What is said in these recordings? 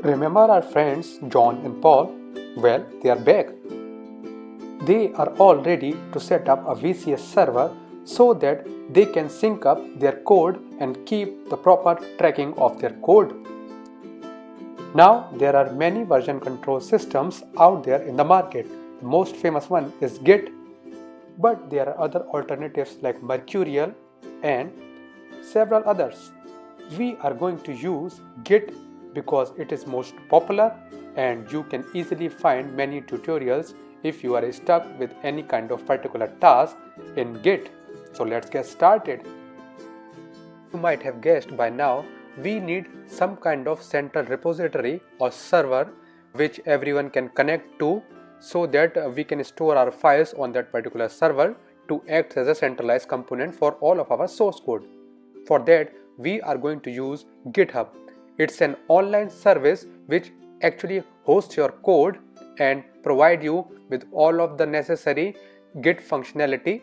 Remember our friends John and Paul? Well, they are back. They are all ready to set up a VCS server so that they can sync up their code and keep the proper tracking of their code. Now, there are many version control systems out there in the market. The most famous one is Git, but there are other alternatives like Mercurial and several others. We are going to use Git because it is most popular and you can easily find many tutorials if you are stuck with any kind of particular task in Git. So let's get started. You might have guessed by now, we need some kind of central repository or server which everyone can connect to so that we can store our files on that particular server to act as a centralized component for all of our source code. For that, we are going to use GitHub. It's an online service which actually hosts your code and provide you with all of the necessary Git functionality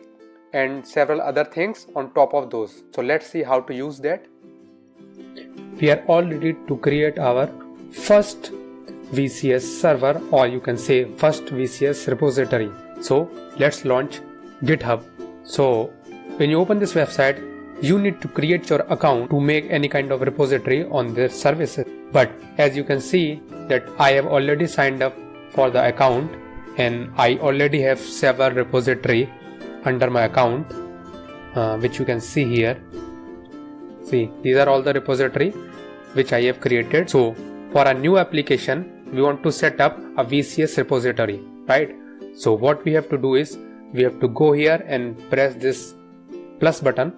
and several other things on top of those. So let's see how to use that. We are all ready to create our first VCS server, or you can say first VCS repository. So let's launch GitHub. So when you open this website, you need to create your account to make any kind of repository on their services. But as you can see that I have already signed up for the account and I already have several repository under my account, which you can see here. See, these are all the repository which I have created. So for a new application, we want to set up a VCS repository, right? So what we have to do is we have to go here and press this plus button,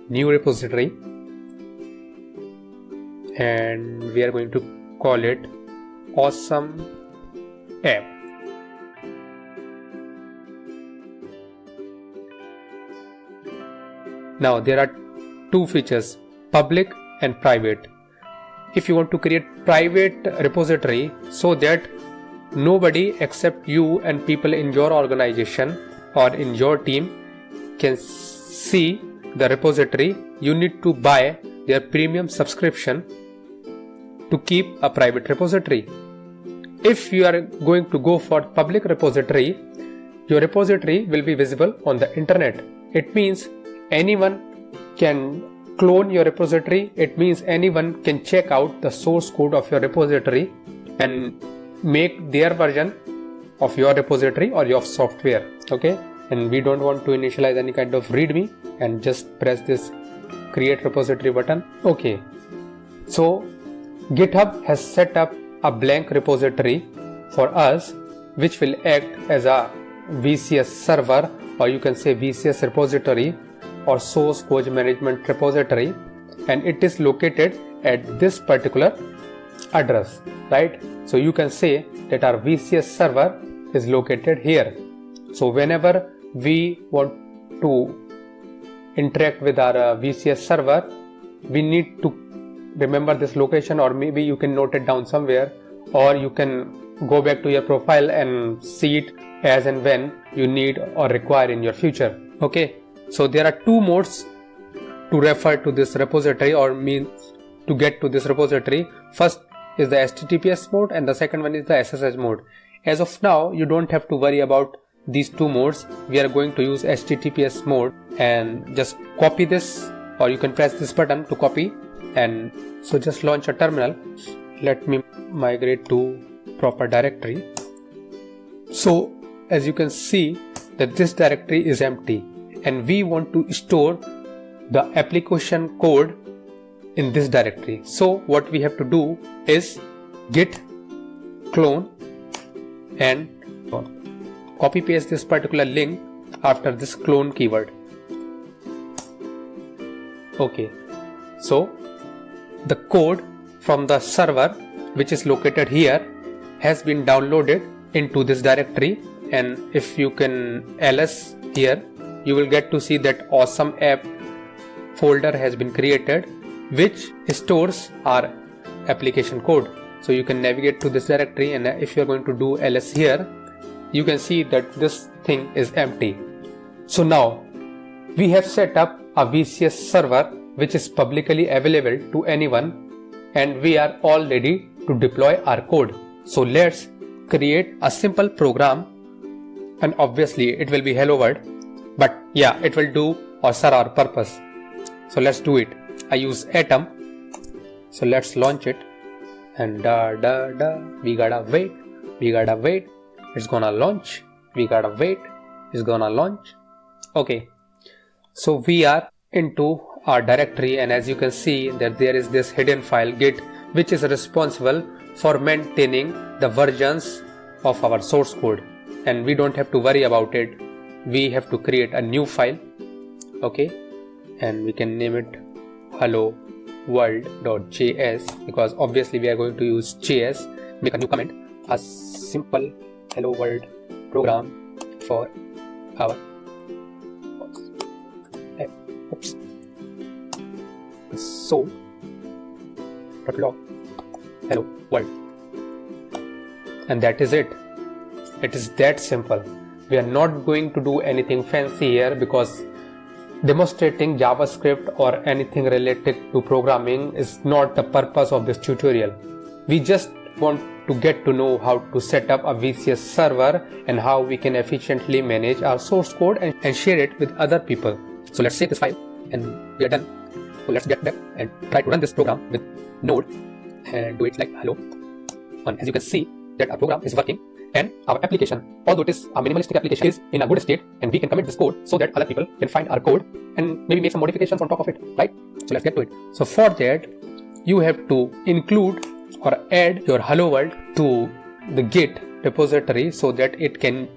new repository, and we are going to call it awesome app. Now there are two features, public and private. If you want to create private repository so that nobody except you and people in your organization or in your team can see the repository, you need to buy their premium subscription to keep a private repository. If you are going to go for public repository, your repository will be visible on the internet. It means anyone can clone your repository. It means anyone can check out the source code of your repository and make their version of your repository or your software. Okay, and we don't want to initialize any kind of readme and just press this create repository button. Okay, so GitHub has set up a blank repository for us which will act as a VCS server, or you can say VCS repository or source code management repository, and it is located at this particular address, right? So you can say that our VCS server is located here. So whenever we want to interact with our VCS server, we need to remember this location, or maybe you can note it down somewhere, or you can go back to your profile and see it as and when you need or require in your future. Okay, so there are two modes to refer to this repository, or means to get to this repository. First is the HTTPS mode and the second one is the SSH mode. As of now, you don't have to worry about these two modes. We are going to use HTTPS mode, and just copy this, or you can press this button to copy. And so just launch a terminal. Let me migrate to proper directory. So as you can see that this directory is empty and we want to store the application code in this directory. So what we have to do is git clone and copy paste this particular link after this clone keyword. Okay, so the code from the server which is located here has been downloaded into this directory, and if you can ls here, you will get to see that awesome app folder has been created which stores our application code. So you can navigate to this directory, and if you are going to do ls here, you can see that this thing is empty. So now we have set up a VCS server which is publicly available to anyone, and we are all ready to deploy our code. So let's create a simple program, and obviously it will be hello world, but yeah, it will do or serve our purpose. So let's do it. I use Atom. So let's launch it, and we gotta wait. It's gonna launch. We gotta wait. It's gonna launch. Okay. So we are into our directory, and as you can see that there is this hidden file git, which is responsible for maintaining the versions of our source code, and we don't have to worry about it. We have to create a new file. Okay, and we can name it hello world.js, because obviously we are going to use JS. Make a new comment, a simple hello world program for our so log hello world, and that is it. It is that simple. We are not going to do anything fancy here, because demonstrating JavaScript or anything related to programming is not the purpose of this tutorial. We just want to get to know how to set up a VCS server and how we can efficiently manage our source code and share it with other people. So let's save this file, and we are done. So let's get back and try to run this program with Node and do it like hello. And as you can see that our program is working, and our application, although it is a minimalistic application, is in a good state, and we can commit this code so that other people can find our code and maybe make some modifications on top of it, right? So let's get to it. So for that, you have to include or add your hello world to the Git repository so that it can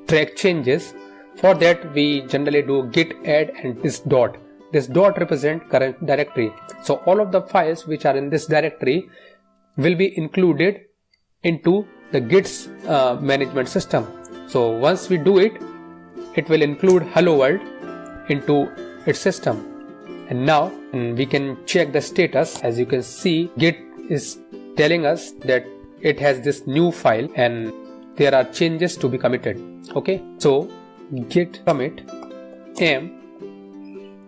track changes. For that, we generally do git add and this dot. This dot represent current directory. So all of the files which are in this directory will be included into the Git's management system. So once we do it, it will include hello world into its system. And now we can check the status. As you can see, Git is telling us that it has this new file and there are changes to be committed. Okay, so git commit m.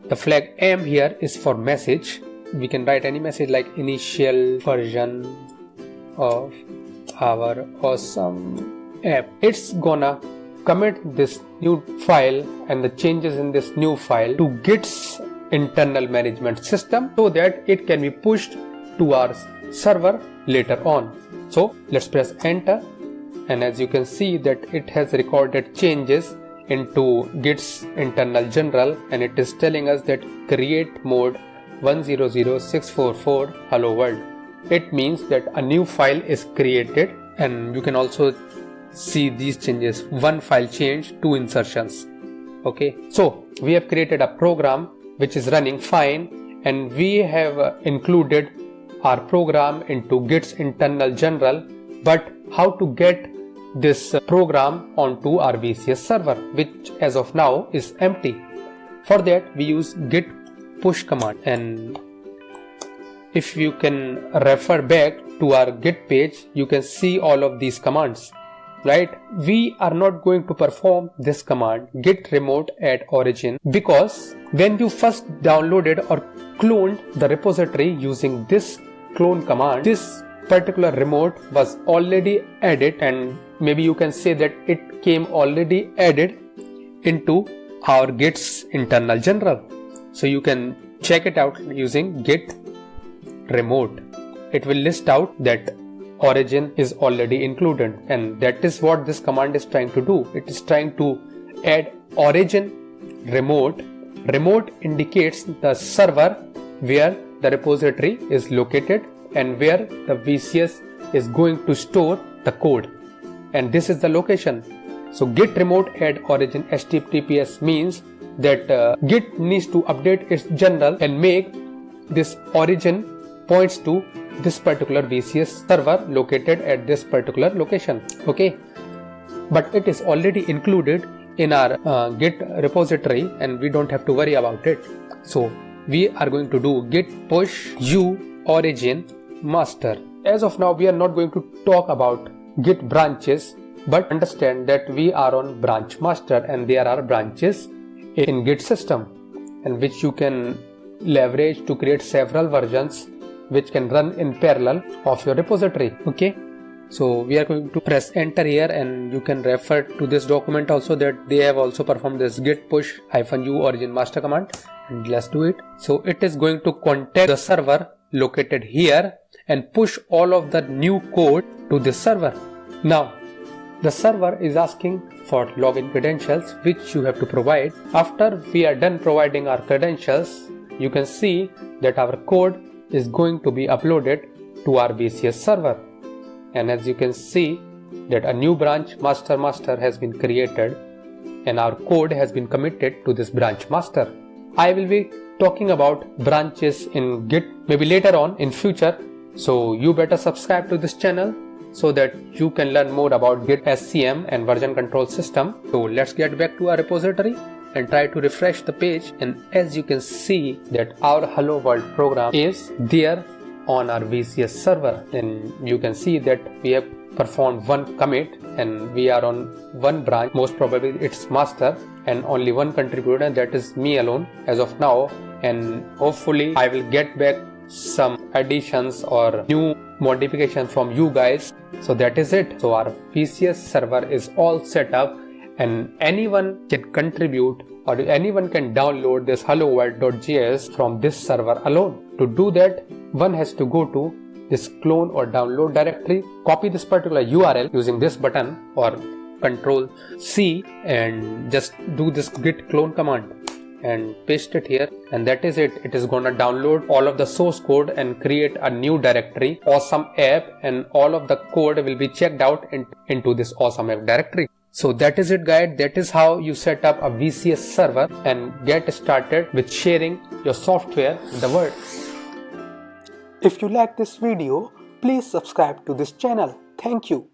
The flag m here is for message. We can write any message like initial version of our awesome app. It's gonna commit this new file and the changes in this new file to Git's internal management system so that it can be pushed to our server later on. So let's press enter, and as you can see that it has recorded changes into Git's internal general, and it is telling us that create mode 100644 hello world. It means that a new file is created, and you can also see these changes: one file change, 2 insertions. Okay, so we have created a program which is running fine, and we have included our program into Git's internal general. But how to get this program onto our VCS server, which as of now is empty? For that, we use git push command, and if you can refer back to our Git page, you can see all of these commands, right? We are not going to perform this command git remote at origin, because when you first downloaded or cloned the repository using this clone command, this particular remote was already added, and maybe you can say that it came already added into our Git's internal general. So you can check it out using git remote. It will list out that origin is already included, and that is what this command is trying to do. It is trying to add origin remote. Remote indicates the server where the repository is located and where the VCS is going to store the code, and this is the location. So git remote add origin HTTPS means that Git needs to update its general and make this origin points to this particular VCS server located at this particular location. Okay, but it is already included in our Git repository, and we don't have to worry about it. So we are going to do git push u origin master. As of now, we are not going to talk about Git branches, but understand that we are on branch master, and there are branches in Git system, and which you can leverage to create several versions which can run in parallel of your repository. Okay, so we are going to press enter here, and you can refer to this document also, that they have also performed this git push -u origin master command. And let's do it. So it is going to contact the server located here and push all of the new code to this server. Now the server is asking for login credentials, which you have to provide. After we are done providing our credentials, you can see that our code is going to be uploaded to our VCS server. And as you can see that a new branch master has been created, and our code has been committed to this branch master. I will be talking about branches in Git maybe later on in future, so you better subscribe to this channel so that you can learn more about Git SCM and version control system. So let's get back to our repository and try to refresh the page, and as you can see that our Hello World program is there on our VCS server, and you can see that we have performed one commit and we are on one branch, most probably it's master, and only one contributor, that is me alone as of now. And hopefully I will get back some additions or new modification from you guys. So that is it. So our VCS server is all set up, and anyone can contribute or anyone can download this helloworld.js from this server alone. To do that, one has to go to this clone or download directory, copy this particular URL using this button or Control C, and just do this git clone command and paste it here, and that is it. It is gonna download all of the source code and create a new directory, awesome app, and all of the code will be checked out into this awesome app directory. So that is it, guys. That is how you set up a VCS server and get started with sharing your software in the world. If you like this video, please subscribe to this channel. Thank you.